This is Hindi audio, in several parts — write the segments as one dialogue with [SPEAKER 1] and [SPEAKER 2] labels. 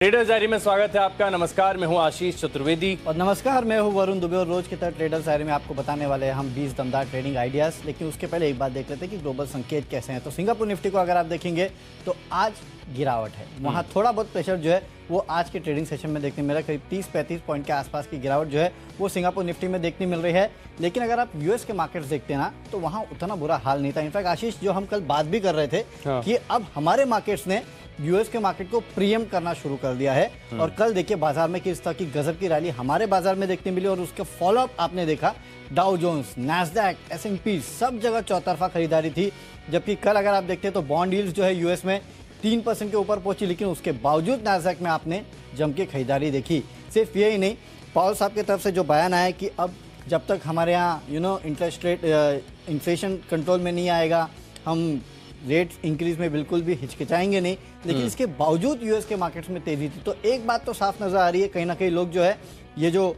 [SPEAKER 1] ट्रेडर्स डायरी में स्वागत है आपका। नमस्कार, मैं हूं आशीष चतुर्वेदी।
[SPEAKER 2] और नमस्कार, मैं हूं वरुण दुबे। और रोज की तरह ट्रेडर्स डायरी में आपको बताने वाले हैं हम 20 दमदार ट्रेडिंग आइडियाज। लेकिन उसके पहले एक बात देख लेते हैं कि ग्लोबल संकेत कैसे हैं। तो सिंगापुर निफ्टी को अगर आप देखेंगे तो आज गिरावट है, वहाँ थोड़ा बहुत प्रेशर जो है वो आज के ट्रेडिंग सेशन में देखने मिल रहा है। करीब 30-35 पॉइंट के आसपास की गिरावट जो है वो सिंगापुर निफ्टी में देखने मिल रही है। लेकिन अगर आप यूएस के मार्केट्स देखते हैं ना तो वहाँ उतना बुरा हाल नहीं था। इनफैक्ट आशीष, जो हम कल बात भी कर रहे थे कि अब हमारे मार्केट्स ने यूएस के मार्केट को प्रीएम करना शुरू कर दिया है। और कल देखिए बाजार में किस तरह की गजब की रैली हमारे बाजार में देखने मिली। और उसका फॉलोअप आपने देखा, डाउ जोन्स, नैस्डैक, एस&पी सब जगह चौतरफा खरीदारी थी। जबकि कल अगर आप देखते हैं तो बॉन्ड यील्ड्स जो है यूएस में 3% के ऊपर पहुंची। लेकिन उसके बावजूद नैस्डैक में आपने जम के खरीदारी देखी। सिर्फ यही नहीं, पॉल साहब की तरफ से जो बयान आया कि अब जब तक हमारे यहाँ इंटरेस्ट रेट इन्फ्लेशन कंट्रोल में नहीं आएगा, हम रेट इंक्रीज में बिल्कुल भी हिचकिचाएंगे नहीं। लेकिन इसके बावजूद यूएस के मार्केट्स में तेजी थी। तो एक बात तो साफ नजर आ रही है, कहीं ना कहीं लोग जो है ये जो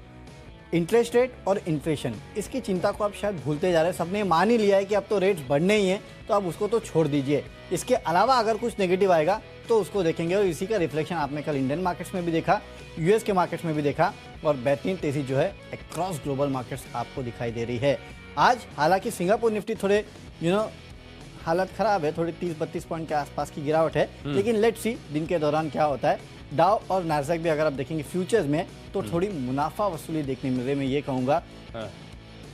[SPEAKER 2] इंटरेस्ट रेट और इन्फ्लेशन, इसकी चिंता को आप शायद भूलते जा रहे हैं। सबने मान ही लिया है कि अब तो रेट्स बढ़ने ही हैं, तो अब उसको तो छोड़ दीजिए। इसके अलावा अगर कुछ नेगेटिव आएगा तो उसको देखेंगे। और इसी का रिफ्लेक्शन आपने कल इंडियन मार्केट्स में भी देखा, यूएस के मार्केट्स में भी देखा। और बेहतरीन तेजी जो है अक्रॉस ग्लोबल मार्केट्स आपको दिखाई दे रही है। आज हालांकि सिंगापुर निफ्टी थोड़े हालत खराब है, थोड़ी 30-32 पॉइंट के आसपास की गिरावट है। लेकिन लेट्स सी दिन के दौरान क्या होता है। डाउ और नैस्डैक भी अगर आप देखेंगे फ्यूचर्स में तो थोड़ी मुनाफा वसूली देखने मिल रही है, मैं ये कहूँगा।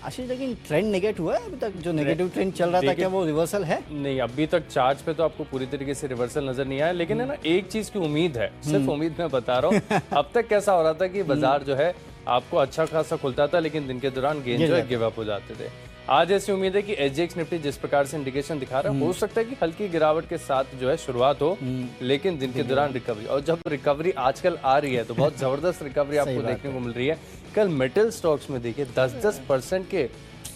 [SPEAKER 2] आशीष, लेकिन ट्रेंड नेगेटिव हुआ है अभी तक? जो नेगेटिव ट्रेंड चल रहा था क्या वो रिवर्सल है?
[SPEAKER 1] नहीं, अभी तक चार्ट पे तो आपको पूरी तरीके से रिवर्सल नजर नहीं आया। लेकिन है ना, एक चीज की उम्मीद है, सिर्फ उम्मीद मैं बता रहा हूँ। अब तक कैसा हो रहा था कि बाजार जो है आपको अच्छा खासा खुलता था, लेकिन दिन के दौरान गेन जो है गिव अप हो जाते थे। आज ऐसी उम्मीद है कि एसजीएक्स निफ्टी जिस प्रकार से इंडिकेशन दिखा रहा है, हो सकता है कि हल्की गिरावट के साथ जो है शुरुआत हो, लेकिन दिन के दौरान रिकवरी। और जब रिकवरी आजकल आ रही है तो बहुत जबरदस्त रिकवरी आपको देखने को मिल रही है। कल मेटल स्टॉक्स में देखिए 10-10% के,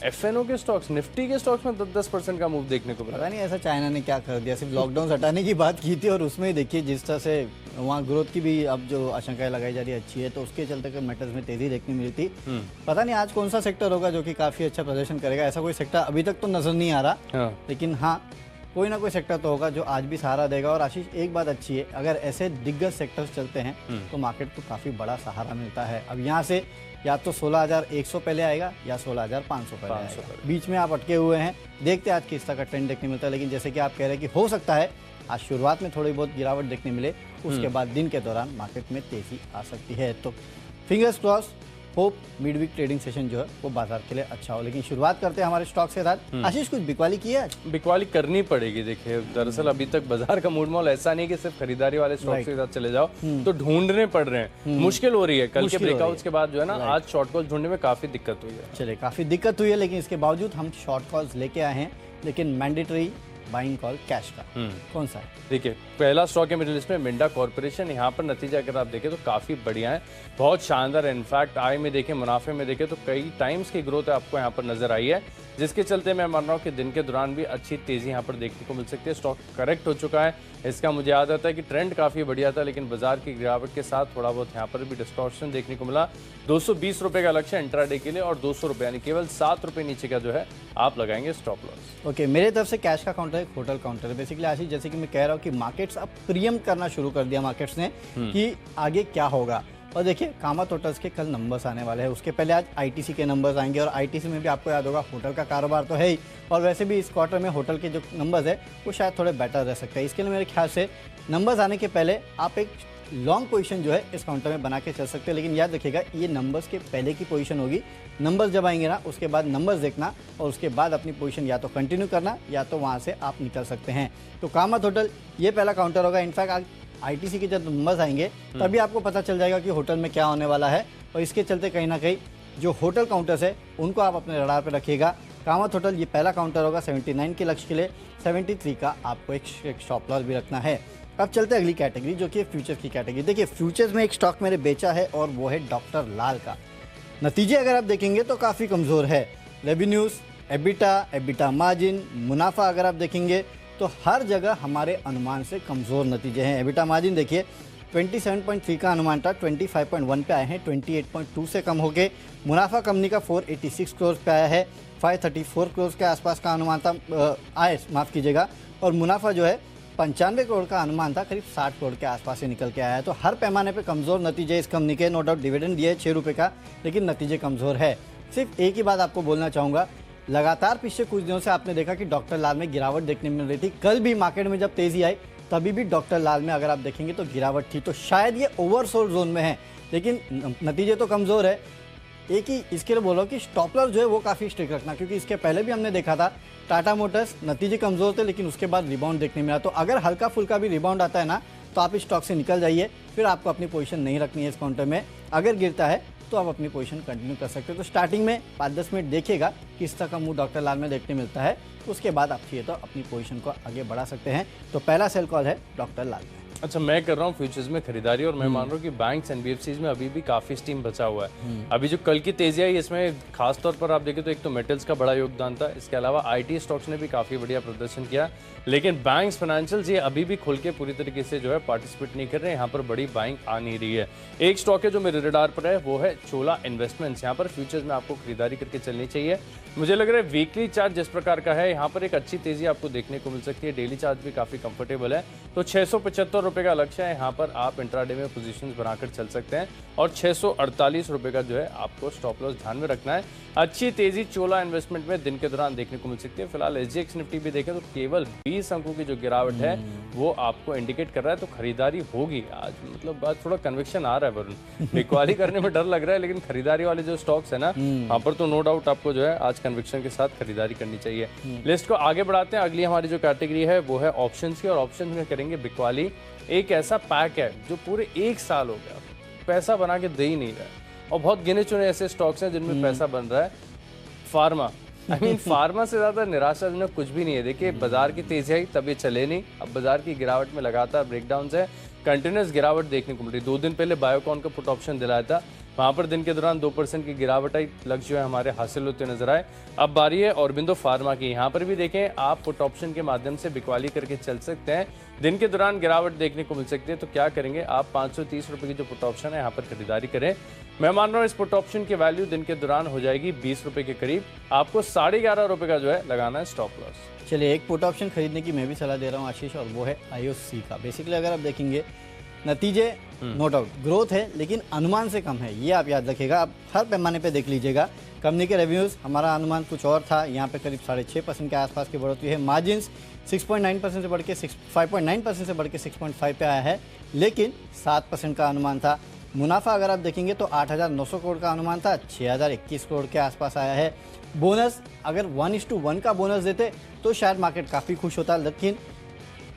[SPEAKER 1] एफएनओ के स्टॉक्स, निफ्टी के स्टॉक्स में 10-10% का मूव देखने को मिला।
[SPEAKER 2] पता नहीं ऐसा चाइना ने क्या कर दिया। सिर्फ लॉकडाउन हटाने की बात की थी और उसमें ही देखिए जिस तरह से वहाँ ग्रोथ की भी अब जो आशंकाएं लगाई जा रही है अच्छी है, तो उसके चलते मेटल्स में तेजी देखने मिली थी। पता नहीं आज कौन सा सेक्टर होगा जो कि काफी अच्छा प्रदर्शन करेगा। ऐसा कोई सेक्टर अभी तक तो नजर नहीं आ रहा, लेकिन हाँ कोई ना कोई सेक्टर तो होगा जो आज भी सहारा देगा। और आशीष, एक बात अच्छी है, अगर ऐसे दिग्गज सेक्टर्स चलते हैं तो मार्केट को काफी बड़ा सहारा मिलता है। अब यहाँ से या तो 16,100 पहले आएगा या 16,500 पहले आएगा। बीच में आप अटके हुए हैं। देखते हैं आज किस तरह का ट्रेंड देखने मिलता है। लेकिन जैसे कि आप कह रहे हैं कि हो सकता है आज शुरुआत में थोड़ी बहुत गिरावट देखने मिले, उसके बाद दिन के दौरान मार्केट में तेजी आ सकती है। तो fingers cross, hope mid week trading session जो है वो बाजार के लिए अच्छा हो। लेकिन शुरुआत करते हैं हमारे स्टॉक से साथ। आशीष, कुछ बिकवाली की है आज?
[SPEAKER 1] बिकवाली करनी पड़ेगी। देखिए, दरअसल अभी तक बाजार का मूड माहौल ऐसा नहीं कि सिर्फ खरीदारी वाले स्टॉक के साथ चले जाओ, तो ढूंढने पड़ रहे हैं। मुश्किल हो रही है। कल के ब्रेकआउट्स के बाद जो है ना, आज शॉर्ट कॉल्स ढूंढने में काफी दिक्कत हुई है।
[SPEAKER 2] चलिए, काफी दिक्कत हुई है, लेकिन इसके बावजूद हम शॉर्ट कॉल्स लेके आए हैं। लेकिन मैंडेटरी बाइंग कॉल कैश का कौन सा है?
[SPEAKER 1] देखिए, पहला स्टॉक है मिडिल ईस्ट में, मिंडा कॉर्पोरेशन। यहाँ पर नतीजा अगर आप देखें तो काफी बढ़िया है, बहुत शानदार है। इनफैक्ट आय में देखें, मुनाफे में देखें तो कई टाइम्स की ग्रोथ आपको यहाँ पर नजर आई है, जिसके चलते मैं मान रहा हूँ कि दिन के दौरान भी अच्छी तेजी यहाँ पर देखने को मिल सकती है। स्टॉक करेक्ट हो चुका है, इसका मुझे याद आता है कि ट्रेंड काफी बढ़िया था, लेकिन बाजार की गिरावट के साथ थोड़ा बहुत यहाँ पर भी डिस्टॉर्शन देखने को मिला। 220 रुपए का लक्ष्य इंट्राडे के लिए और 200 रुपए यानी केवल 7 रुपए नीचे का जो है आप लगाएंगे स्टॉप लॉस।
[SPEAKER 2] ओके, मेरे तरफ से कैश का काउंटर एक होटल काउंटर है। बेसिकली आशीष, जैसे कि मैं कह रहा हूँ कि मार्केट्स अब प्रीमियम करना शुरू कर दिया मार्केट्स ने कि आगे क्या होगा। और देखिए, कामत होटल्स के कल नंबर्स आने वाले हैं। उसके पहले आज आईटीसी के नंबर्स आएंगे। और आईटीसी में भी आपको याद होगा होटल का कारोबार तो है ही, और वैसे भी इस क्वार्टर में होटल के जो नंबर्स है वो शायद थोड़े बेटर रह सकते हैं। इसके लिए मेरे ख्याल से नंबर्स आने के पहले आप एक लॉन्ग पोजीशन जो है इस काउंटर में बना के चल सकते हैं। लेकिन याद रखिएगा, ये नंबर्स के पहले की पोजीशन होगी। नंबर्स जब आएंगे ना, उसके बाद नंबर्स देखना और उसके बाद अपनी पोजीशन या तो कंटिन्यू करना या तो वहाँ से आप निकल सकते हैं। तो कामत होटल ये पहला काउंटर होगा। इनफैक्ट आईटीसी के जब नंबर्स आएंगे तभी आपको पता चल जाएगा कि होटल में क्या होने वाला है। और इसके चलते कहीं ना कहीं जो होटल काउंटर्स है उनको आप अपने रडार पर रखिएगा। कामत होटल ये पहला काउंटर होगा 79 के लक्ष्य के लिए। 73 का आपको एक स्टॉप लॉस भी रखना है। अब चलते हैं अगली कैटेगरी, जो कि फ्यूचर्स की कैटेगरी। देखिए, फ्यूचर्स में एक स्टॉक मैंने बेचा है और वो है डॉक्टर लाल का। नतीजे अगर आप देखेंगे तो काफ़ी कमज़ोर है। रेवेन्यूज़, एबिटा मार्जिन, मुनाफा अगर आप देखेंगे तो हर जगह हमारे अनुमान से कमज़ोर नतीजे हैं। एबिटा मार्जिन देखिए, 27.3 का अनुमान था, 25.1 पे आए हैं, 28.2 से कम होके। मुनाफा कंपनी का 486 करोड़ पे आया है, 534 करोड़ के आसपास का अनुमान था, माफ़ कीजिएगा। और मुनाफा जो है 95 करोड़ का अनुमान था, करीब 60 करोड़ के आसपास से निकल के आया है। तो हर पैमाने पे कमज़ोर नतीजे इस कंपनी के, नो डाउट डिविडेंड दिए 6 रुपये का, लेकिन नतीजे कमज़ोर है। सिर्फ एक ही बात आपको बोलना चाहूँगा, लगातार पिछले कुछ दिनों से आपने देखा कि डॉक्टर लाल में गिरावट देखने मिल रही थी। कल भी मार्केट में जब तेज़ी आई तभी भी डॉक्टर लाल में अगर आप देखेंगे तो गिरावट थी। तो शायद ये ओवरसोल्ड जोन में है, लेकिन नतीजे तो कमज़ोर है। एक ही इसके लिए बोलो कि स्टॉप लॉस जो है वो काफ़ी स्ट्रिक्ट रखना, क्योंकि इसके पहले भी हमने देखा था टाटा मोटर्स नतीजे कमज़ोर थे लेकिन उसके बाद रिबाउंड देखने मिला। तो अगर हल्का फुल्का भी रिबाउंड आता है ना तो आप इस स्टॉक से निकल जाइए, फिर आपको अपनी पोजीशन नहीं रखनी है इस काउंटर में। अगर गिरता है तो आप अपनी पोजीशन कंटिन्यू कर सकते हो। तो स्टार्टिंग में 5-10 मिनट देखिएगा किस तरह का मूव डॉक्टर लाल में देखने मिलता है, उसके बाद आप चाहिए तो अपनी पोजीशन को आगे बढ़ा सकते हैं। तो पहला सेल कॉल है डॉक्टर लाल में।
[SPEAKER 1] अच्छा, मैं कर रहा हूँ फ्यूचर्स में खरीदारी और मैं मान रहा हूँ कि बैंक्स एनबीएफसीज में अभी भी काफी स्टीम बचा हुआ है। अभी जो कल की तेजी आई इसमें खास तौर पर आप देखें तो एक तो मेटल्स का बड़ा योगदान था, इसके अलावा आईटी स्टॉक्स ने भी काफी बढ़िया प्रदर्शन किया, लेकिन बैंक्स फाइनेंशियल्स ये अभी भी खुल के पूरी तरीके से जो है पार्टिसिपेट नहीं कर रहे हैं। यहाँ पर बड़ी बाइंग आ नहीं रही है। एक स्टॉक है जो मेरे रडार पर है, वो है चोला इन्वेस्टमेंट्स। यहाँ पर फ्यूचर्स में आपको खरीदारी करके चलनी चाहिए। मुझे लग रहा है वीकली चार्ट जिस प्रकार का है, यहाँ पर एक अच्छी तेजी आपको देखने को मिल सकती है। डेली चार्ट भी काफी कंफर्टेबल है, तो 675 रुपए का लक्ष्य है। यहाँ पर आप इंट्राडे में पोजीशंस बनाकर चल सकते हैं और 648 रुपए का जो है आपको स्टॉप लॉस ध्यान में रखना है। अच्छी तेजी चोला इन्वेस्टमेंट में दिन के दौरान देखने को मिल सकती है। फिलहाल एसजीएक्स निफ्टी भी देखें तो केवल 20 अंकों की जो गिरावट है वो आपको इंडिकेट कर रहा है, तो खरीदारी होगी आज। मतलब आज थोड़ा कन्विक्शन आ रहा है वरुण, बिकवाली करने में डर लग रहा है, लेकिन खरीदारी वाले जो स्टॉक्स है ना वहाँ पर तो नो डाउट आपको जो है आज कन्विक्शन के साथ खरीदारी करनी चाहिए। लिस्ट को आगे बढ़ाते हैं। अगली हमारी जो कैटेगरी है वो है ऑप्शंस की, और ऑप्शंस में करेंगे बिकवाली। एक ऐसा पैक है जो पूरे 1 साल हो गया पैसा बना के दे ही नहीं रहा है, और बहुत गिने चुने ऐसे स्टॉक्स हैं जिनमें पैसा बन रहा है। फार्मा, फार्मा से ज्यादा निराशाजनक कुछ भी नहीं है। देखिए बाजार की तेजी आई तब ये चले नहीं, अब बाजार की गिरावट में लगातार ब्रेकडाउन है, कंटिन्यूस गिरावट देखने को मिल रही। 2 दिन पहले बायोकॉन का पुट ऑप्शन दिलाया था, वहां पर दिन के दौरान 2% की गिरावट आई, लक्ष्य जो है हमारे हासिल होते नजर आए। अब बारी है औरबिंदो फार्मा की। यहाँ पर भी देखें आप पुट ऑप्शन के माध्यम से बिकवाली करके चल सकते हैं। दिन के दौरान गिरावट देखने को मिल सकती है, तो क्या करेंगे आप 530 रुपए की जो पुट ऑप्शन है यहाँ पर खरीदारी करें। मैं मान रहा हूँ इस पुट ऑप्शन की वैल्यू दिन के दौरान हो जाएगी 20 रुपए के करीब। आपको 11.5 रुपए का जो है लगाना है स्टॉप लॉस।
[SPEAKER 2] चलिए, एक पुट ऑप्शन खरीदने की मैं भी सलाह दे रहा हूँ आशीष, और वो है आईओसी का। बेसिकली अगर आप देखेंगे नतीजे नो डाउट ग्रोथ है लेकिन अनुमान से कम है, ये आप याद रखिएगा। आप हर पैमाने पे देख लीजिएगा। कंपनी के रेवेन्यूज़ हमारा अनुमान कुछ और था, यहाँ पे करीब 6.5% के आसपास की बढ़ोतरी है। मार्जिन्स 6.9% से बढ़ के 5.9% से बढ़ के 6.5 पे आया है, लेकिन 7% का अनुमान था। मुनाफा अगर आप देखेंगे तो 8,900 करोड़ का अनुमान था, 6,021 करोड़ के आसपास आया है। बोनस अगर 1:1 का बोनस देते तो शायद मार्केट काफ़ी खुश होता, लेकिन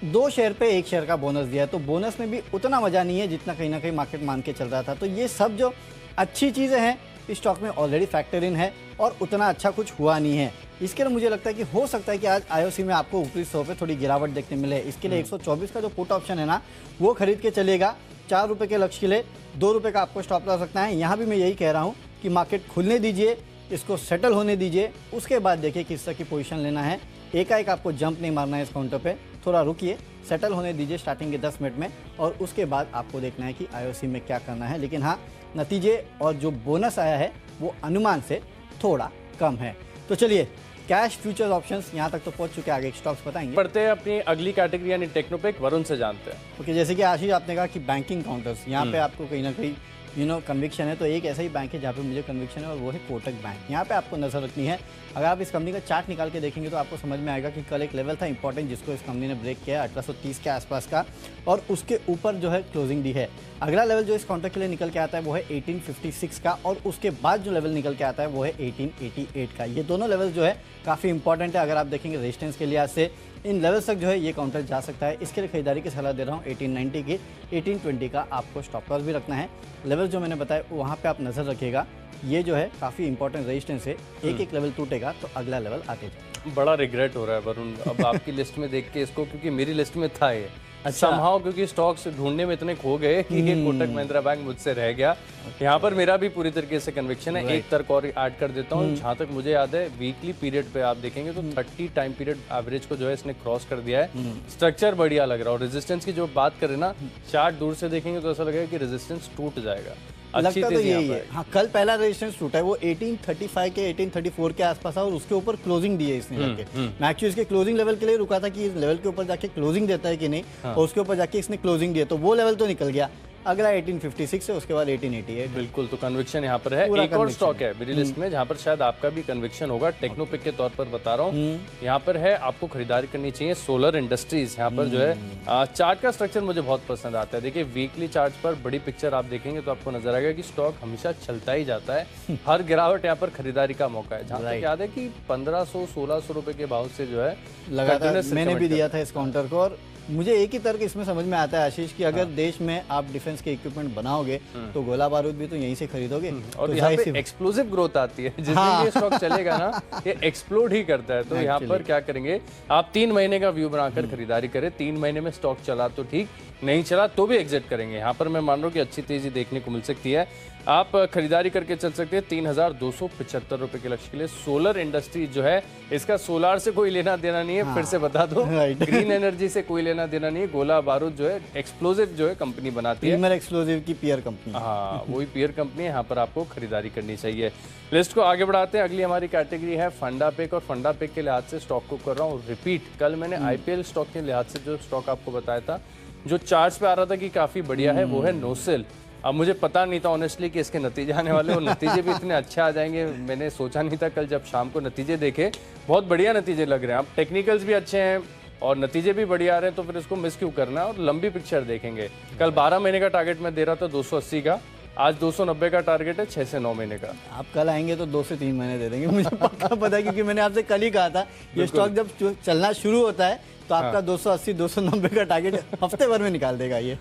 [SPEAKER 2] 2 शेयर पे 1 शेयर का बोनस दिया है, तो बोनस में भी उतना मज़ा नहीं है जितना कहीं ना कहीं मार्केट मान के चल रहा था। तो ये सब जो अच्छी चीज़ें हैं इस स्टॉक में ऑलरेडी फैक्टर इन है, और उतना अच्छा कुछ हुआ नहीं है। इसके लिए मुझे लगता है कि हो सकता है कि आज आईओसी में आपको ऊपरी 100 पे थोड़ी गिरावट देखने मिले। इसके लिए 124 का जो पुट ऑप्शन है ना वो खरीद के चलेगा। 4 रुपये के लक्ष्य के लिए 2 रुपये का आपको स्टॉप लॉस रखना है। यहाँ भी मैं यही कह रहा हूँ कि मार्केट खुलने दीजिए, इसको सेटल होने दीजिए, उसके बाद देखिए किस तरह की पोजीशन लेना है। एकाएक आपको जंप नहीं मारना है इस काउंटर पे, थोड़ा रुकिए, सेटल होने दीजिए स्टार्टिंग के 10 मिनट में, और उसके बाद आपको देखना है कि आईओसी में क्या करना है। लेकिन हाँ, नतीजे और जो बोनस आया है वो अनुमान से थोड़ा कम है। तो चलिए, कैश फ्यूचर्स ऑप्शंस यहाँ तक तो पहुँच चुके हैं, आगे स्टॉक्स बताएंगे।
[SPEAKER 1] बढ़ते हैं अपनी अगली कैटेगरी यानी टेक्नोपेक, वरुण से जानते हैं।
[SPEAKER 2] ओके, जैसे कि आशीष आपने कहा कि बैंकिंग काउंटर्स, यहाँ पे आपको कहीं ना कहीं कन्विक्शन है, तो एक ऐसा ही बैंक है जहाँ पे मुझे कन्विक्शन है, और वो है कोटक बैंक। यहाँ पे आपको नजर रखनी है। अगर आप इस कंपनी का चार्ट निकाल के देखेंगे तो आपको समझ में आएगा कि कल एक लेवल था इंपॉर्टेंट जिसको इस कंपनी ने ब्रेक किया 1830 के आसपास का, और उसके ऊपर जो है क्लोजिंग दी है। अगला लेवल जो इस काउंटर के लिए निकल के आता है वो है 1856 का, और उसके बाद जो लेवल निकल के आता है वो है 1888 का। ये दोनों लेवल जो है काफ़ी इंपॉर्टेंट है। अगर आप देखेंगे रेजिस्टेंस के लिहाज से इन लेवल्स तक जो है ये काउंटर जा सकता है। इसके लिए खरीदारी की सलाह दे रहा हूँ 1890 की। 1820 का आपको स्टॉप लॉस भी रखना है। लेवल जो मैंने बताया वहाँ पे आप नज़र रखिएगा, ये जो है काफ़ी इंपॉर्टेंट रेजिस्टेंस है। एक लेवल टूटेगा तो अगला लेवल आते जाए।
[SPEAKER 1] बड़ा रिग्रेट हो रहा है वरुण अब आपकी लिस्ट में देख के इसको, क्योंकि मेरी लिस्ट में था ये। समहाउ क्योंकि स्टॉक्स ढूंढने में इतने खो गए कि ये कोटक महिंद्रा बैंक मुझसे रह गया। यहाँ पर मेरा भी पूरी तरीके से कन्विक्शन है। एक तर्क और ऐड कर देता हूँ, जहाँ तक मुझे याद है वीकली पीरियड पे आप देखेंगे तो 30 टाइम पीरियड एवरेज को जो है इसने क्रॉस कर दिया है। स्ट्रक्चर बढ़िया लग रहा है और रेजिस्टेंस की जो बात करें ना, चार्ट दूर से देखेंगे तो ऐसा लगेगा कि रेजिस्टेंस टूट जाएगा।
[SPEAKER 2] लगता तो यही है। हाँ, कल पहला रेजिस्टेंस टूटा है, वो 1835 के 1834 के आसपास और उसके ऊपर क्लोजिंग दी है इसने जाके। मैं एक्चुअली इसके क्लोजिंग लेवल के लिए रुका था कि इस लेवल के ऊपर जाके क्लोजिंग देता है कि नहीं, और उसके ऊपर जाके इसने क्लोजिंग दिया तो वो लेवल तो निकल गया। अगला 1856 है, उसके बाद 1888।
[SPEAKER 1] बिल्कुल, तो कन्विक्शन यहाँ पर है। एक और स्टॉक है मेरी लिस्ट में जहाँ पर शायद आपका भी कन्विक्शन होगा, टेक्नोपिक के तौर पर बता रहा हूँ। यहाँ पर है, आपको खरीदारी करनी चाहिए, सोलर इंडस्ट्रीज। यहाँ पर जो है चार्ट का स्ट्रक्चर मुझे बहुत पसंद आता है। देखिए वीकली चार्ट पर बड़ी पिक्चर आप देखेंगे तो आपको नजर आएगा कि स्टॉक हमेशा चलता ही जाता है। हर गिरावट यहाँ पर खरीदारी का मौका है। जहाँ तक याद है कि 1500-1600 रुपए के भाव से जो है
[SPEAKER 2] लगातार मैंने भी दिया था इस काउंटर को। और मुझे एक ही तर्क इसमें समझ में आता है आशीष कि अगर देश में आप डिफेंस के इक्विपमेंट बनाओगे तो गोला बारूद भी तो यहीं से खरीदोगे।
[SPEAKER 1] और
[SPEAKER 2] तो
[SPEAKER 1] यहाँ पे एक्सप्लोसिव ग्रोथ आती है, जिस दिन ये स्टॉक चलेगा ना ये एक्सप्लोड ही करता है। तो यहाँ पर क्या करेंगे, आप 3 महीने का व्यू बनाकर खरीदारी करें। 3 महीने में स्टॉक चला तो ठीक, नहीं चला तो भी एग्जिट करेंगे। यहाँ पर मैं मान रहा हूँ कि अच्छी तेजी देखने को मिल सकती है। आप खरीदारी करके चल सकते हैं 3275 रुपए के लक्ष्य के लिए। सोलर इंडस्ट्री जो है, इसका सोलार से कोई लेना देना नहीं है। फिर से बता दो, ग्रीन एनर्जी से कोई लेना देना नहीं है। गोला बारूद जो है एक्सप्लोजिव जो है कंपनी बनाती है,
[SPEAKER 2] एक्सप्लोजिव की पीयर कंपनी।
[SPEAKER 1] हाँ, वही पीयर कंपनी है। यहाँ पर आपको खरीदारी करनी चाहिए। लिस्ट को आगे बढ़ाते हैं। अगली हमारी कैटेगरी है फंडा पिक, और फंडा पिक के लिहाज से स्टॉक को कर रहा हूँ रिपीट। कल मैंने आईपीएल स्टॉक के लिहाज से जो स्टॉक आपको बताया था, जो चार्ट्स पे आ रहा था कि काफी बढ़िया है, वो है नोसेल। अब मुझे पता नहीं था ऑनेस्टली कि इसके नतीजे आने वाले, और नतीजे भी इतने अच्छे आ जाएंगे मैंने सोचा नहीं था। कल जब शाम को नतीजे देखे, बहुत बढ़िया नतीजे लग रहे हैं। अब टेक्निकल्स भी अच्छे हैं और नतीजे भी बढ़िया आ रहे हैं, तो फिर इसको मिस क्यों करना है। और लंबी पिक्चर देखेंगे। कल 12 महीने का टारगेट मैं दे रहा था 280 का, आज 290 का टारगेट है 6 से 9 महीने का।
[SPEAKER 2] आप कल आएंगे तो 2 से 3 महीने दे देंगे, मुझे पक्का पता है, क्योंकि मैंने आपसे कल ही कहा था ये स्टॉक जब चलना शुरू होता है तो आपका 280-290 का टारगेट हफ्ते भर में निकाल देगा ये।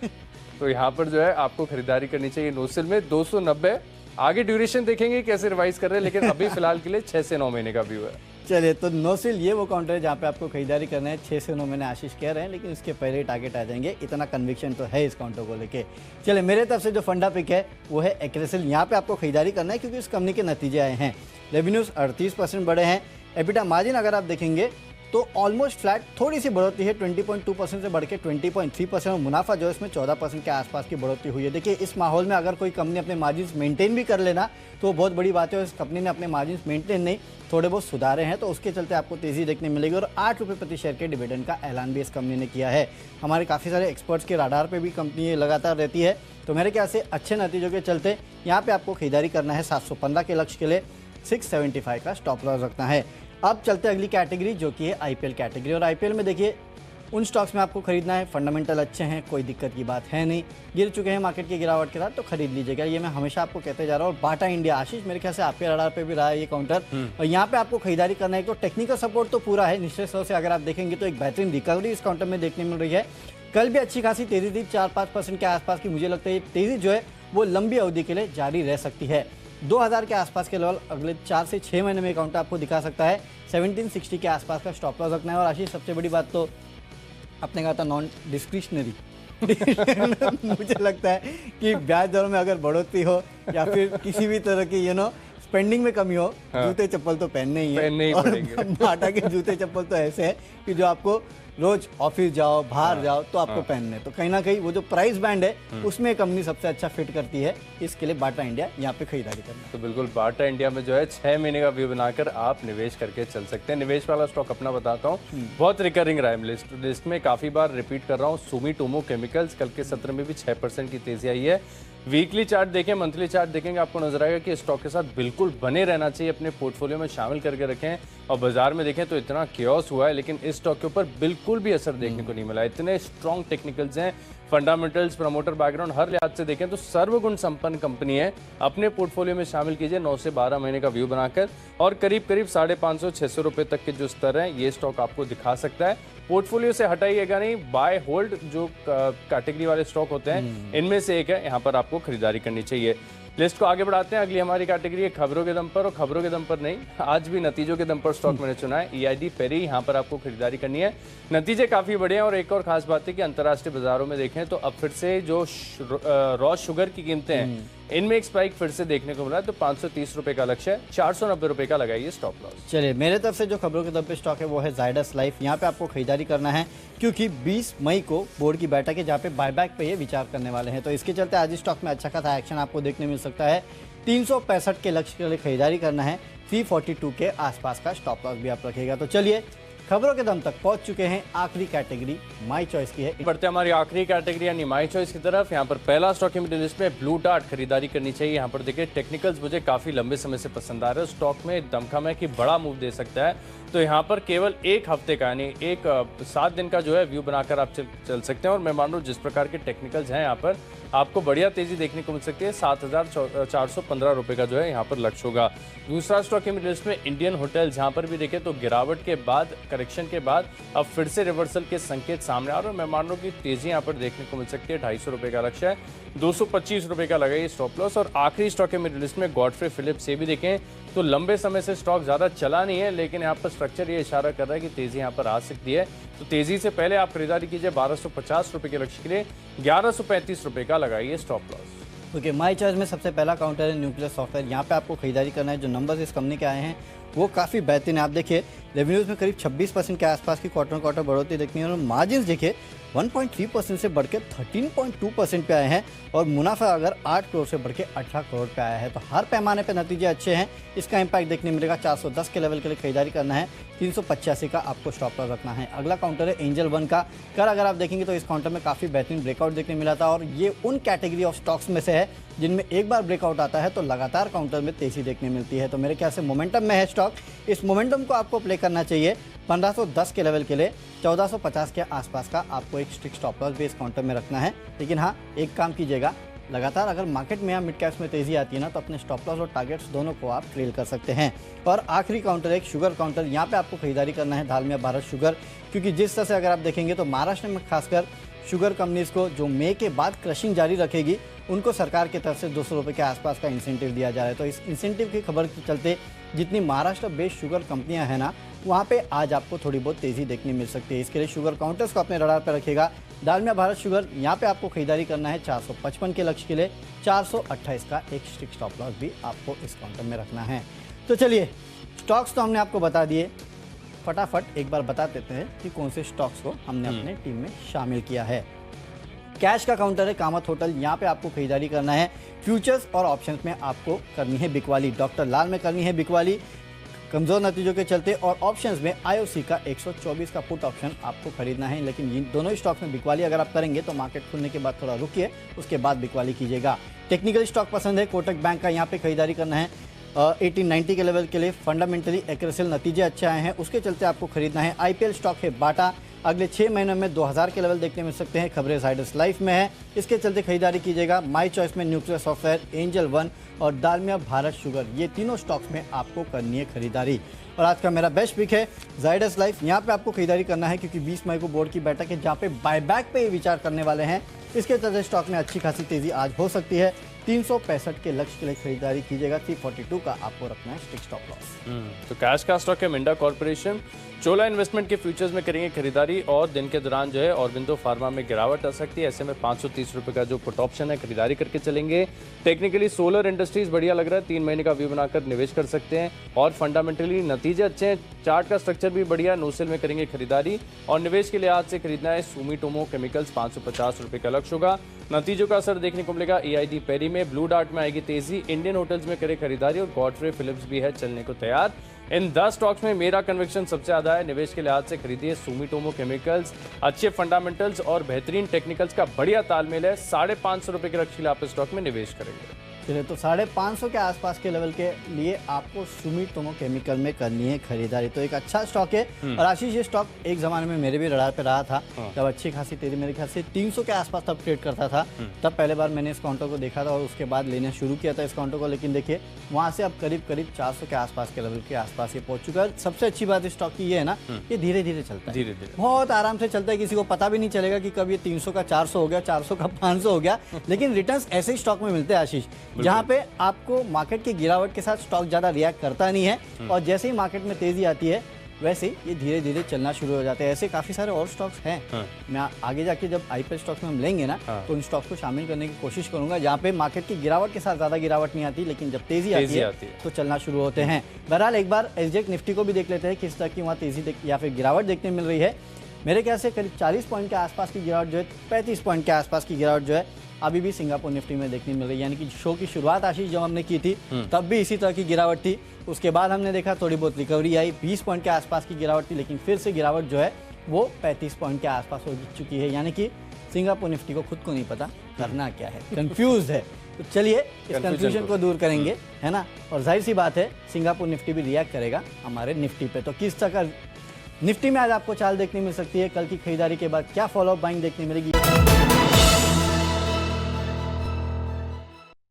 [SPEAKER 1] तो यहाँ पर जो है आपको खरीदारी करनी चाहिए नोसेल में 290। आगे ड्यूरेशन देखेंगे कैसे रिवाइज कर रहे हैं, लेकिन अभी फिलहाल के लिए 6 से 9 महीने का व्यू है।
[SPEAKER 2] चलिए, तो नोसेल ये वो काउंटर है जहाँ पे आपको खरीदारी करना है। 6 से 9 महीने आशीष कह रहे हैं, लेकिन इसके पहले टारगेट आ जाएंगे। इतना कन्विक्शन तो है इस काउंटर को लेके। चलिए, मेरे तरफ से जो फंडा पिक है वो है एक्रेसिल। यहाँ पे आपको खरीदारी करना है क्योंकि इस कंपनी के नतीजे आए हैं। रेवेन्यूज 38% बढ़े हैं। एबिटा मार्जिन अगर आप देखेंगे तो ऑलमोस्ट फ्लैट, थोड़ी सी बढ़ोतरी है 20.2% से बढ़ के 20.3%, और मुनाफा जो है इसमें 14% के आसपास की बढ़ोतरी हुई है। देखिए, इस माहौल में अगर कोई कंपनी अपने मार्जिन्स मेंटेन भी कर लेना तो वो बहुत बड़ी बात है। और इस कंपनी ने अपने मार्जिन्स मेंटेन नहीं, थोड़े बहुत सुधारे हैं, तो उसके चलते आपको तेजी देखने मिलेगी। और 8 रुपये प्रति शेयर के डिविडेंड का ऐलान भी इस कंपनी ने किया है। हमारे काफ़ी सारे एक्सपर्ट्स के राडार पर भी कंपनी लगातार रहती है, तो मेरे ख्याल से अच्छे नतीजों के चलते यहाँ पर आपको खरीदारी करना है। 715 के लक्ष्य के लिए 675 का स्टॉप लॉस रखना है। अब चलते हैं अगली कैटेगरी जो कि है आईपीएल कैटेगरी। और आईपीएल में देखिए, उन स्टॉक्स में आपको खरीदना है, फंडामेंटल अच्छे हैं, कोई दिक्कत की बात है नहीं, गिर चुके हैं मार्केट की गिरावट के साथ, तो खरीद लीजिएगा। ये मैं हमेशा आपको कहते जा रहा हूँ। और बाटा इंडिया, आशीष मेरे ख्याल से आपके रडार पे भी रहा है ये काउंटर, और यहाँ पे आपको खरीदारी करना है। तो टेक्निकल सपोर्ट तो पूरा है, निश्चित तौर से अगर आप देखेंगे तो एक बेहतरीन रिकवरी इस काउंटर में देखने मिल रही है। कल भी अच्छी खासी तेजी थी, 4-5% के आसपास की। मुझे लगता है ये तेजी जो है वो लंबी अवधि के लिए जारी रह सकती है। 2000 के आसपास के लेवल अगले 4 से 6 महीने में काउंटर आपको दिखा सकता है। 1760 के आसपास का स्टॉप लॉस रखना है। और आशीष, सबसे बड़ी बात तो आपने कहा था नॉन डिस्क्रिशनरी। मुझे लगता है कि ब्याज दरों में अगर बढ़ोतरी हो या फिर किसी भी तरह की स्पेंडिंग में कमी हो, जूते चप्पल तो पहनने ही है। बाटा के जूते चप्पल तो ऐसे है कि जो आपको रोज ऑफिस जाओ, बाहर जाओ तो आपको पहनने, तो कहीं ना कहीं वो जो प्राइस बैंड है उसमें कंपनी सबसे अच्छा फिट करती है। इसके लिए बाटा इंडिया यहाँ पे खरीदारी करना।
[SPEAKER 1] तो बिल्कुल बाटा इंडिया में जो है 6 महीने का व्यू बनाकर आप निवेश करके चल सकते हैं। निवेश वाला स्टॉक अपना बताता हूँ, बहुत रिकरिंग रहा है लिस्ट में, काफी बार रिपीट कर रहा हूँ। सुमिटोमो केमिकल्स, कल के सत्र में भी 6% की तेजी आई है। वीकली चार्ट देखें, मंथली चार्ट देखेंगे, आपको नजर आएगा कि स्टॉक के साथ बिल्कुल बने रहना चाहिए, अपने पोर्टफोलियो में शामिल करके रखें। और बाजार में देखें तो इतना क्योस हुआ है, लेकिन इस स्टॉक के ऊपर बिल्कुल भी असर देखने को नहीं मिला। इतने स्ट्रॉन्ग टेक्निकल्स हैं, फंडामेंटल्स, प्रमोटर बैकग्राउंड, हर लिहाज से देखें तो सर्वगुण संपन्न कंपनी है। अपने पोर्टफोलियो में शामिल कीजिए 9 से 12 महीने का व्यू बनाकर, और करीब करीब 550-600 रुपए तक के जो स्तर हैं ये स्टॉक आपको दिखा सकता है। पोर्टफोलियो से हटाइएगा नहीं, बाय होल्ड जो कैटेगरी वाले स्टॉक होते हैं इनमें से एक है, यहाँ पर आपको खरीदारी करनी चाहिए। लिस्ट को आगे बढ़ाते हैं। अगली हमारी कैटेगरी है खबरों के दम पर, और खबरों के दम पर नहीं, आज भी नतीजों के दम पर स्टॉक मैंने चुना है। EID पेरी, यहाँ पर आपको खरीदारी करनी है। नतीजे काफी बढ़िया हैं, और एक और खास बात है कि अंतर्राष्ट्रीय बाजारों में देखें तो अब फिर से जो रॉ शुगर की कीमतें हैं इनमें एक स्पाइक फिर से देखने को मिला है, तो 530 रुपए का लक्ष्य है, 490 रुपए का लगाइए स्टॉप लॉस।
[SPEAKER 2] चलिए मेरे तरफ से जो खबरों के दम पे स्टॉक है वो है जायडस लाइफ। यहाँ पे आपको खरीदारी करना है क्योंकि 20 मई को बोर्ड की बैठक है जहाँ पे बायबैक पे ये विचार करने वाले हैं, तो इसके चलते आज इस स्टॉक में अच्छा खासा एक्शन आपको देखने मिल सकता है। 365 के लक्ष्य के लिए खरीदारी करना है, 342 के आसपास का स्टॉप लॉस भी आप रखेगा। तो चलिए खबरों के दम तक पहुंच चुके हैं, आखिरी कैटेगरी माई चॉइस की है।
[SPEAKER 1] बढ़ते हमारी आखिरी कैटेगरी यानी माई चॉइस की तरफ। यहाँ पर पहला स्टॉक मिडिल लिस्ट में ब्लू डार्ट खरीदारी करनी चाहिए। यहाँ पर देखिए टेक्निकल्स मुझे काफी लंबे समय से पसंद आ रहे हैं, स्टॉक में दमखम है कि बड़ा मूव दे सकता है, तो यहाँ पर केवल एक हफ्ते का यानी 7 दिन का जो है व्यू बनाकर आप चल सकते हैं। और मैं मान लूँ जिस प्रकार के टेक्निकल्स हैं यहाँ पर आपको बढ़िया तेजी देखने को मिल सकती है। 7,415 रुपए का जो है यहाँ पर लक्ष्य होगा। दूसरा स्टॉक मिडिल लिस्ट में इंडियन होटल्स, यहाँ पर भी देखें तो गिरावट के बाद, करेक्शन के बाद अब फिर से रिवर्सल के संकेत सामने आ रहे हैं। मैं मान लूँ कि तेजी यहाँ पर देखने को मिल सकती है। 250 रुपए का लक्ष्य है, 225 रुपए का लगाइए स्टॉप लॉस। और आखिरी स्टॉक मिडिल लिस्ट में गॉडफ्रे फिलिप्स, ये भी देखें तो लंबे समय से स्टॉक ज्यादा चला नहीं है, लेकिन यहाँ पर स्ट्रक्चर ये इशारा कर रहा है कि तेजी यहाँ पर आ सकती है, तो तेजी से पहले आप खरीदारी कीजिए। 1250 रुपए के लक्ष्य के लिए 1135 रुपए का लगाइए stop loss.
[SPEAKER 2] Okay, my choice में सबसे पहला काउंटर है न्यूक्लियर सॉफ्टवेयर। यहाँ पे आपको खरीदारी करना है। जो नंबर्स इस कंपनी के आए हैं वो काफ़ी बेहतरीन है। आप देखिए रेवेन्यूज में करीब 26% के आसपास की क्वार्टर बढ़ोतरी देखनी है और मार्जिन देखिए 1.3% से बढ़ के 13.2% पे आए हैं और मुनाफा अगर 8 करोड़ से बढ़ के 18 करोड़ पे आया है, तो हर पैमाने पे नतीजे अच्छे हैं। इसका इम्पैक्ट देखने मिलेगा। 410 के लेवल के लिए खरीदारी करना है, 385 का आपको स्टॉप लॉस रखना है। अगला काउंटर है एंजल वन का। कल अगर आप देखेंगे तो इस काउंटर में काफ़ी बेहतरीन ब्रेकआउट देखने मिला था और ये उन कैटेगरी ऑफ स्टॉक्स में से है जिनमें एक बार ब्रेकआउट आता है तो लगातार काउंटर में तेजी देखने मिलती है। तो मेरे ख्याल से मोमेंटम में है स्टॉक। इस मोमेंटम को आपको प्ले करना चाहिए। 1510 के लेवल के लिए 1450 के आसपास का आपको एक strict stop loss base counter में रखना है। लेकिन हाँ, एक काम कीजिएगा, लगातार अगर मार्केट में या मिड कैप्स में तेजी आती है ना, तो अपने स्टॉप लॉस और टारगेट्स दोनों को आप ट्रेल कर सकते हैं। और आखिरी काउंटर एक शुगर काउंटर। यहाँ पे आपको खरीदारी करना है दालमिया भारत शुगर, क्योंकि जिस तरह से अगर आप देखेंगे तो महाराष्ट्र में खासकर शुगर कंपनीज को जो मई के बाद क्रशिंग जारी रखेगी उनको सरकार की तरफ से 200 रुपये के आसपास का इंसेंटिव दिया जा रहा है। तो इस इंसेंटिव की खबर के चलते जितनी महाराष्ट्र बेस्ड शुगर कंपनियां हैं ना, वहाँ पे आज आपको थोड़ी बहुत तेज़ी देखने मिल सकती है। इसके लिए शुगर काउंटर्स को अपने रडार पर रखेगा। दालमिया भारत शुगर, यहाँ पे आपको खरीदारी करना है 455 के लक्ष्य के लिए 428 का एक स्ट्रिक्ट स्टॉप लॉस भी आपको इस काउंटर में रखना है। तो चलिए स्टॉक्स तो हमने आपको बता दिए, फटाफट एक बार बता देते हैं कि कौन से स्टॉक्स को हमने अपने टीम में शामिल किया है। कैश का काउंटर है कामत होटल। यहाँ पे आपको खरीदारी करना है। फ्यूचर्स और ऑप्शंस में आपको करनी है बिकवाली। डॉक्टर लाल में करनी है बिकवाली कमजोर नतीजों के चलते, और ऑप्शंस में आईओसी का 124 का पुट ऑप्शन आपको खरीदना है। लेकिन इन दोनों ही स्टॉक्स में बिकवाली अगर आप करेंगे तो मार्केट खुलने के बाद थोड़ा रुकिए, उसके बाद बिकवाली कीजिएगा। टेक्निकल स्टॉक पसंद है, कोटक बैंक का यहाँ पे खरीदारी करना है। 1890 के लेवल के लिए फंडामेंटली एक्रेसिव नतीजे अच्छे आए हैं, उसके चलते आपको खरीदना है। आईपीएल स्टॉक है बाटा, अगले 6 महीनों में 2000 के लेवल देखने मिल सकते हैं। खबरें जायडस लाइफ में है, इसके चलते खरीदारी कीजिएगा। माई चॉइस में न्यूक्लियर सॉफ्टवेयर, एंजल वन और दालमिया भारत शुगर, ये तीनों स्टॉक्स में आपको करनी है खरीदारी। और आज का मेरा बेस्ट पिक है जायडस लाइफ। यहाँ पे आपको खरीदारी करना है क्योंकि 20 मई को बोर्ड की बैठक है जहाँ पे बायबैक पे विचार करने वाले हैं। इसके चलते स्टॉक में अच्छी खासी तेजी आज हो सकती है। 365 के लक्ष्य के लिए खरीदारी कीजिएगा। 342 का आपको रखना है स्ट्रिक्ट स्टॉप लॉस।
[SPEAKER 1] तो कैश का स्टॉक है मिंडा कॉर्पोरेशन। चोला इन्वेस्टमेंट के फ्यूचर्स में करेंगे खरीदारी और दिन के दौरान जो है ऑरबिंदो फार्मा में गिरावट आ सकती है। ऐसे में 530 रुपये का जो पुट ऑप्शन है खरीदारी करके चलेंगे। टेक्निकली सोलर इंडस्ट्रीज बढ़िया लग रहा है, 3 महीने का व्यू बनाकर निवेश कर सकते हैं और फंडामेंटली नतीजे अच्छे हैं। चार्ट का स्ट्रक्चर भी बढ़िया, नोसेल में करेंगे खरीदारी और निवेश के लिए आज से खरीदना है सुमिटोमो केमिकल्स, 550 रुपये का लक्ष्य होगा। नतीजों का असर देखने को मिलेगा EID पेरी में। ब्लू डार्ट में आएगी तेजी। इंडियन होटल्स में करे खरीदारी और गॉडफ्रे फिलिप्स भी है चलने को तैयार। इन 10 स्टॉक्स में मेरा कन्विक्शन सबसे ज्यादा है। निवेश के लिहाज से खरीदिए सुमिटोमो केमिकल्स, अच्छे फंडामेंटल्स और बेहतरीन टेक्निकल्स का बढ़िया तालमेल है। 550 रुपये के लक्ष्य आप स्टॉक में निवेश करेंगे।
[SPEAKER 2] चलिए, तो 550 के आसपास के लेवल के लिए आपको सुमिटोमो केमिकल में करनी है खरीदारी। तो एक अच्छा स्टॉक है। और आशीष, ये स्टॉक एक जमाने में मेरे भी रडार पे रहा था, जब अच्छी खासी तेजी मेरे ख्याल से 300 के आसपास तब ट्रेड करता था। तब पहले बार मैंने इस काउंटर को देखा था और उसके बाद लेना शुरू किया था इस काउंटर को। लेकिन देखिए वहाँ से अब करीब 400 के आसपास के लेवल के आसपास ये पहुंच चुका है। सबसे अच्छी बात इस स्टॉक की ये है ना, ये धीरे धीरे चलता है,
[SPEAKER 1] धीरे धीरे
[SPEAKER 2] बहुत आराम से चलता है। किसी को पता भी नहीं चलेगा कि कब ये 300 का 400 हो गया, 400 का 500 हो गया। लेकिन रिटर्न्स ऐसे ही स्टॉक में मिलते हैं आशीष, जहाँ पे आपको मार्केट की गिरावट के साथ स्टॉक ज्यादा रिएक्ट करता नहीं है और जैसे ही मार्केट में तेजी आती है वैसे ये धीरे धीरे चलना शुरू हो जाते हैं। ऐसे काफ़ी सारे और स्टॉक्स हैं। मैं आगे जाके जब आईपीएल स्टॉक्स में हम लेंगे ना, तो उन स्टॉक्स को शामिल करने की कोशिश करूंगा जहाँ पे मार्केट की गिरावट के साथ ज़्यादा गिरावट नहीं आती, लेकिन जब तेज़ी आती है तो चलना शुरू होते हैं। बहरहाल एक बार एसजीएक्स निफ्टी को भी देख लेते हैं किस तरह की वहाँ तेज़ी या फिर गिरावट देखने मिल रही है। मेरे ख्याल से करीब 40 पॉइंट के आसपास की गिरावट जो है, 35 पॉइंट के आसपास की गिरावट जो है अभी भी सिंगापुर निफ्टी में देखने मिल रही है। यानी कि शो की शुरुआत आशीष जब हमने की थी तब भी इसी तरह की गिरावट थी। उसके बाद हमने देखा थोड़ी बहुत रिकवरी आई, 20 पॉइंट के आसपास की गिरावट थी, लेकिन फिर से गिरावट जो है वो 35 पॉइंट के आसपास हो चुकी है। यानी कि सिंगापुर निफ्टी को खुद को नहीं पता करना क्या है, कंफ्यूज है। तो चलिए इस कंफ्यूजन को दूर करेंगे, है ना। और जाहिर सी बात है सिंगापुर निफ्टी भी रिएक्ट करेगा हमारे निफ्टी पे। तो किस तरह का निफ्टी में आज आपको चाल देखने मिल सकती है, कल की खरीदारी के बाद क्या फॉलोअप बाइंग देखने मिलेगी।